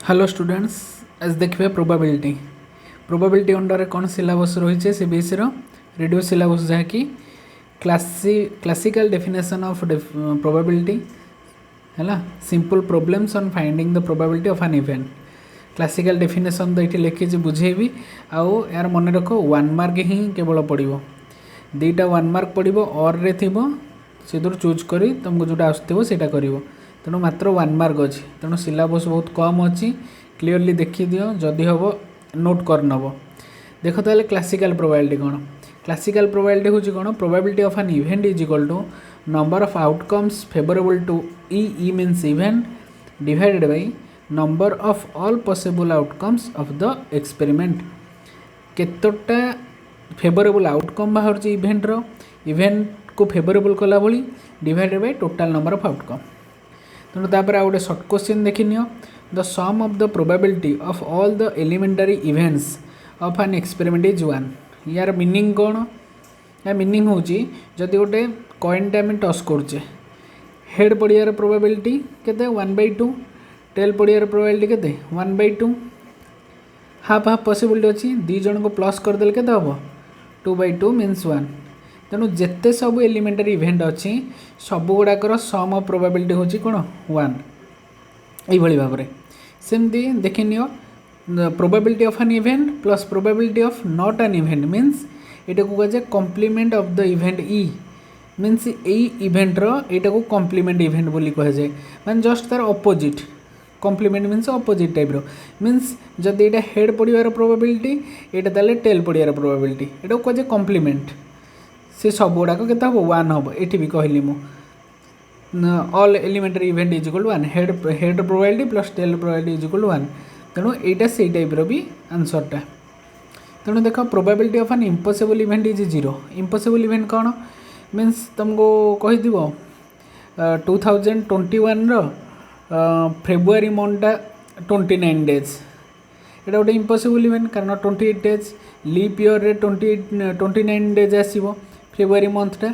Hello students आज देखिए probability under कौन सिलेबस रही है C B S reduce syllabus जहाँकि क्लासिकल डेफिनेशन ऑफ प्रोबेबिलिटी है simple problems on finding the probability of an event classical definition तो ये लिखी बुझेबी आउ यार मन रख 1 मार्क ही केवल पड़ो दुईटा 1 मार्क पड़ो और रे थी से चूज कर तुमको जोटा आसटा कर तेणु मात्र 1 मार्क अच्छी तेणु सिलेबस बहुत कम अच्छी क्लीयरली देखी दियो जदि हम नोट कर नब देख ताले क्लासिकल प्रोबेबिलिटी कौन क्लासिकल प्रोबेबिलिटी हूँ कौन probability of an event is equal to number of outcomes favourable to E means event divided by number of all possible outcomes of the experiment केतोटा फेवरेबल आउटकम बाहर event को favourable कला भली divided by total number of outcome तेणु तापर आ गए short question देखी नियो the sum of the probability of all the elementary events of an experiment is 1 यार मीनिंग कौन या मीनिंग हूँ जदि गोटे कॉइनटा आम टस करुचे हेड पड़ियार प्रोबेबिलिटी केते 1/2 टेल पड़ियार प्रोबेबिलिटी केते 1/2 हाफ हाफ पॉसिबिलिटी अच्छी दी जन को प्लस करदे केते हम 2/2 मीन्स 1 तेणु जिते सब एलिमेंटरी इवेंट अच्छी सब गुड़ाकर सम ऑफ प्रोबेबिलिटी हूँ कौन 1 यही भाव में सेमती देखी नियो probability of an event plus probability of not an event means यहाँ को कहुए complement of the event E means यही इवेंटर यहाँ को कॉम्प्लीमेंट इवेंट बोली कहुए माने जस्ट तार अपोजिट complement means opposite type means जदि यहाँ हेड पड़ियार प्रोबेबिलिटी यहाँ ताले टेल पड़ियार प्रोबेबिलिटी यहाँ को कहुए कॉम्प्लीमेंट से सब गुड़ाक के 1 हम ये भी कहली मु all elementary event is equal 1 head probability plus tail probability is equal 1 तेणु यहाँ से टाइप भी आंसरटा तेणु देख probability of an impossible event is 0 impossible event कौन मीन्स तुमको कही 2021 फेब्रुआरी मंथटा 29 डेज यहाँ गोटे इम्पॉसिबल इवेंट कारण 28 डेज लीप ईयर 29 डेज आसो फेब्रुआरी मंथटा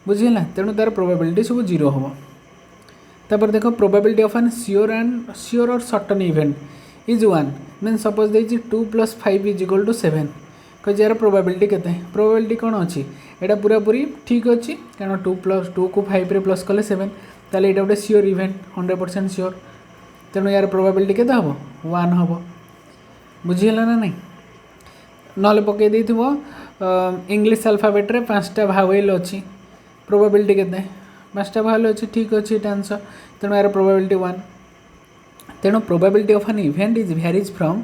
बुझीला तेणु तार प्रोबेबिलिटी सब 0 हम तापर देख प्रोबेबिलिटी ऑफ एन श्योर और certain event is 1 mean suppose देखिए 2 + 5 इज इक्वल टू 7 कह यार प्रोबेबिलिटी केते प्रोबेबिलिटी कौन अच्छी यहाँ पूरा पूरी ठीक अच्छी कारण 2 + 2 को 5 रे प्लस कले 7 ताले यहाँ गोटे श्योर इवेंट 100% श्योर तेणु यार प्रोबेबिलिटी केते हम 1 हम बुझीगला ना नहीं नले पकई देथिबो इंग्लिश अल्फाबेट रे 5टा भावेल अच्छी प्रोबेबिलिटी केते 5टा भावेल अच्छी ठीक अच्छी ये आंसर तेणु यार प्रोबेबिलिटी 1 तेणु probability of an event is varies from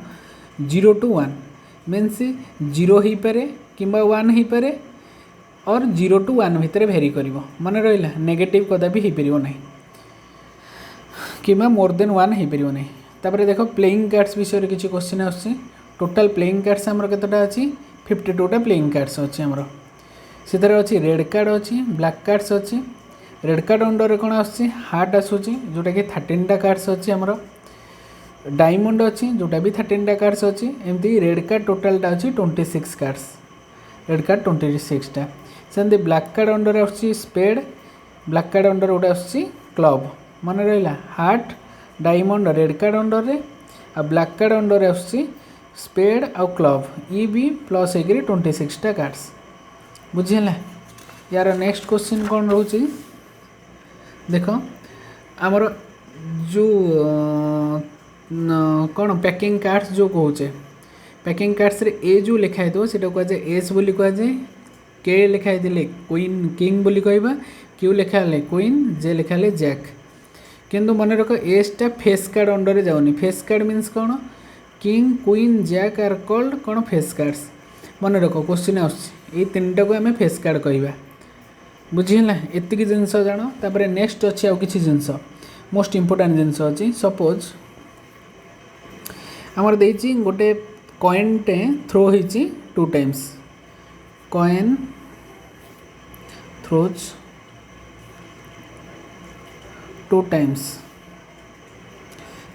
0 to 1 means 0 हो पारे कि 1 हो पारे और 0 to 1 भितर भेरी करिवो मन रहिला नेगेटिव कदापि हो पारिबो नहीं कि मोर देन 1 हो पारिबो नहीं तापर देखो प्लेइंग कार्ड्स विषय किसी क्वेश्चन आछि टोटल प्लेइंग कार्ड्स हमर केतटा अछि 52टा प्लेइंग कार्ड्स अच्छी आमर से अच्छी रेड कार्ड अच्छी ब्लैक कार्ड्स अच्छी रेड कार्ड अंडर कौन आसूँ हार्ट आसूँ जोटा कि 13टा कार्ड्स अच्छी आमर डायमंड अच्छी जोटा भी 13टा कार्ड्स अच्छी एमती रेड कार्ड टोटालटा अच्छी 26 कार्ड्स रेड कार्ड 26टा सेमती ब्लैक कार्ड अंडर आसूँ स्पेड ब्लैक कार्ड अंडर गोटे आसूँ क्लब मन रहा heart diamond red card under रे आ ब्लैक कार्ड अंडर आसूँ स्पेड आउ क्लब ई भी प्लस एक 26टा कार्ड्स बुझीला यार नेक्स्ट क्वेश्चन कौन रोचे देख आमर जो कौन पैकिंग कार्ड्स जो कहे पैकिंग कार्ड्स रे ए जो लिखाई थो से कहुए एस बोली कहुए के लिखाई क्वीन किंग बोली कहवा क्यू लिखा क्वीन जे लिखा जैक किंतु मन रख एसटा फेस कार्ड अंडर जाऊनी फेस कार्ड मीन्स कौन king queen jack are called कौन फेस कार्ड्स मन रख क्वेश्चन आसुच्छी 3टा को आम फेस कार्ड कहवा बुझीला एतिक जिनस जान तापर नेक्स्ट अच्छी आउ किछि जिनस मोस्ट इम्पोर्टाट जिनस अच्छी सपोज आमर देछि गोटे कॉइनटे थ्रो होइछि 2 टाइम्स कॉइन थ्रोज 2 टाइम्स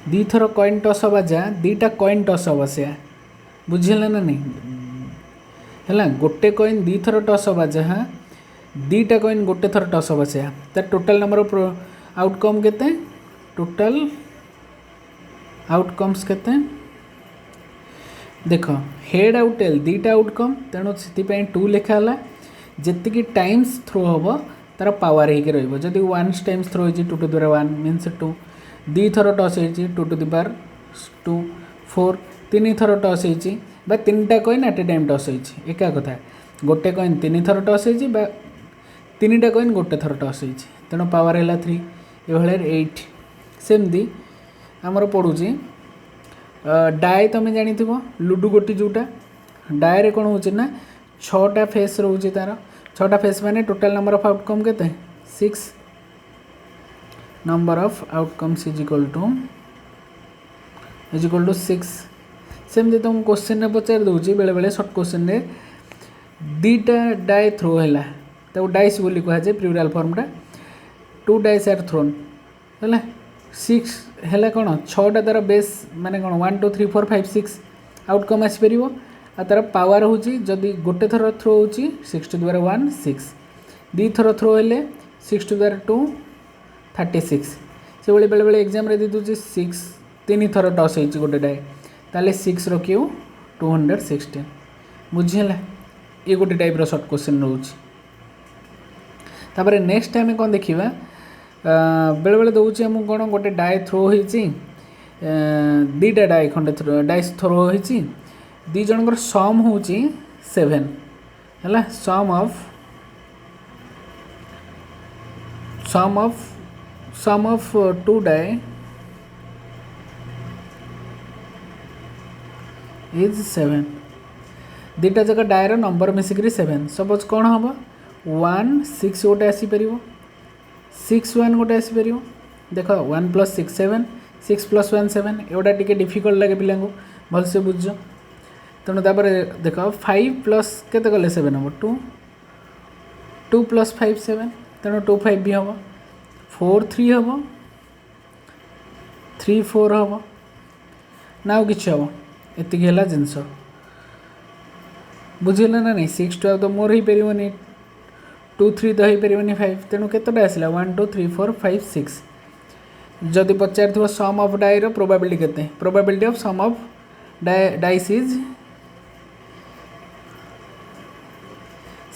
दी थर कॉइन टस हवा जा 2टा कॉइन टस हवा से बुझीला ना नहीं है गोटे कॉइन 2 थर टस हवा जहाँ 2टा कॉइन गोटे थर टस हवा से तार टोटाल नंबर ऑफ आउटकम केते टोटाल आउटकम्स केते देख हेड आउ टेल दीटा आउटकम तेणु से 2 लिखाला जी टाइम्स थ्रो हम तार पावर होकर रही वन्स टाइम्स थ्रो हो 2 to the power 1 मीन्स 2 दी थर टस हो 2 to the power 2 4 3 थर टस हो 3टा कॉइन एट ए टाइम टस हो एका कथा गोटे कॉइन 3 थर टस हो 3टा कॉइन गोटे थर टस हो तेणु पावर है 3 ये 8 सेमती आमर पड़ूँ डाए तुम जानी लुडु गोटी जोटा डाए कौन हो 6टा फेस रोचे तार 6टा फेस माने टोटल नंबर ऑफ आउटकम के 6 number of outcomes is equal to 6 सेमती तुम क्वेश्चन में पचार दूसरी बेले बेले सर्ट क्वेश्चन में दीटा डाए थ्रो है तो डाइस बोली कहुए प्लूराल फॉर्मटा 2 डाइस आर थ्रोन है 6 है कौन 6टा तार बेस माने कौन 1 2 3 4 5 6 आउटकम आसपर आ तार पावर हूँ जदि गोटे थर थ्रो हो 6 to the power 1 6 दी थर थ्रो हेले 6 to the power 2 36 से बेले बेले एग्जाम दे दूसरी 6 3 थर टस हो गोटे डाए ताले 6 रखियो 216 बुझीला ये गोटे टाइप सर्ट क्वेश्चन रोच तापर नेक्स्ट टाइम कौन देखा बेले बेले दूसरी आमको कौन गोटे डाए थ्रो हो दीटा डाए खंडे डाइस थ्रो हो दी जनकर सम हूँ 7 है सम ऑफ 2 डाए इज 7 दीटा जगह डायर नंबर मिसिक 7 सपोज कौन हम 1 6 गोटे आसीपर 6 1 गोटे आसीपर देख 1 + 6 7 6 + 1 7 एवटा टी डिफिकल्ट लगे पिला भलसे बुझ तेणु तापर देख 5 प्लस केते गले 7 हम 2 2 + 5 7 तेणु 2 5 भी हम 4 3 हम 3 4 हम ना कि हम एति जिनस बुझेगा ना नहीं 6 2 तो मोर हो पारे 2 3 तो हो पारे 5 तेणु केतटा आसला 1 2 3 4 5 6 जदि पचार थो सम ऑफ डाई प्रोबेबिलिटी केते probability of sum of dice is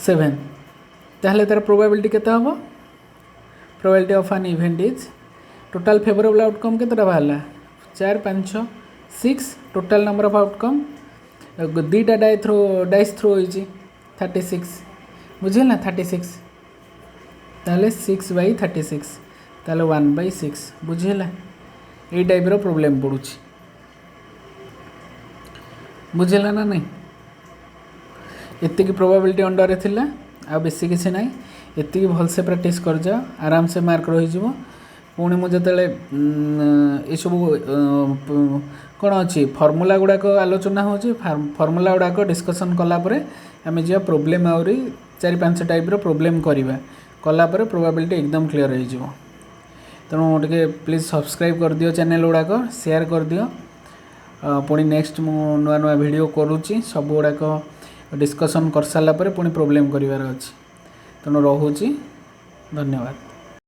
7 ताहले तार प्रोबेबिलिटी केते हम probability of an event is total favourable outcome केतटा बाहरला 4 5 6 6 टोटल नंबर ऑफ आउटकम दीटा डाइस थ्रो हो 36 बुझेगा 36 ताहले 6/36 ताहले 1/6 बुझेगा ये टाइप प्रोब्लेम पड़ू बुझेगा ना नहीं एति प्रोबेबिलिटी अंडर रे थिला आ बेसी किसी ना एति भलसे प्रैक्टिस कर जाओ आराम से मार्क रही पुणी मुझे ये सब कौन अच्छी फर्मूला गुड़ाक आलोचना हो फर्मूला गुड़ाक डिस्कसन कलापर आम जा प्रोब्लेम आहरी 4-5 टाइप प्रोब्लेम करवा कलापर प्रोबेबिलिटी एकदम क्लीयर हो तेणु टे प्लीज सब्सक्राइब कर दियो चैनल गुड़ाक शेयर कर दियो पुणी नेक्स्ट मु नुआ नुआ वीडियो करुँची सब गुड़ाक डिस्कसन कर सारापर पुणी प्रोब्लेम करार अच्छी तेणु रोची धन्यवाद।